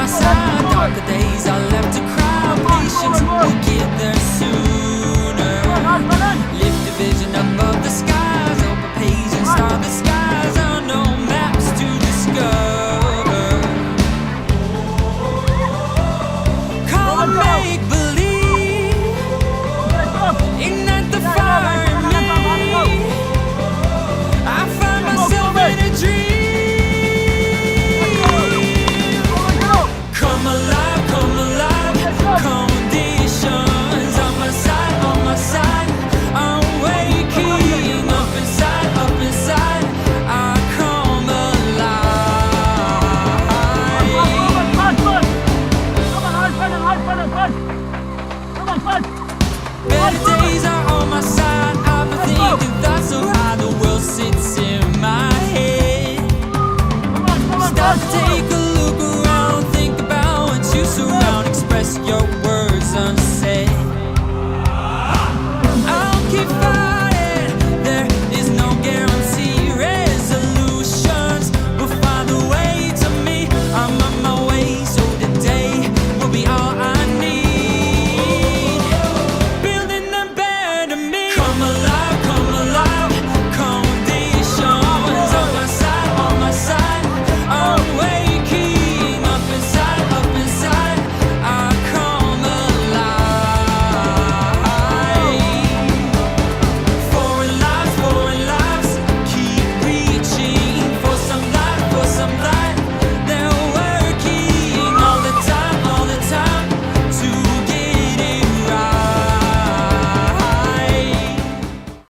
my side. Darker days are left to cry. Patience will get there sooner. Lift the vision above the skies. Open page and start the skies. Unknown maps to discover. Call it make believe. Ignite the fire in me. I find myself in a dream. Come alive, conditions on my side, I'm waking up inside, I come alive. Better days are on my side. I've been thinking thoughts of how the world sits in my head. Stop to take a look around, think about what you surround, express your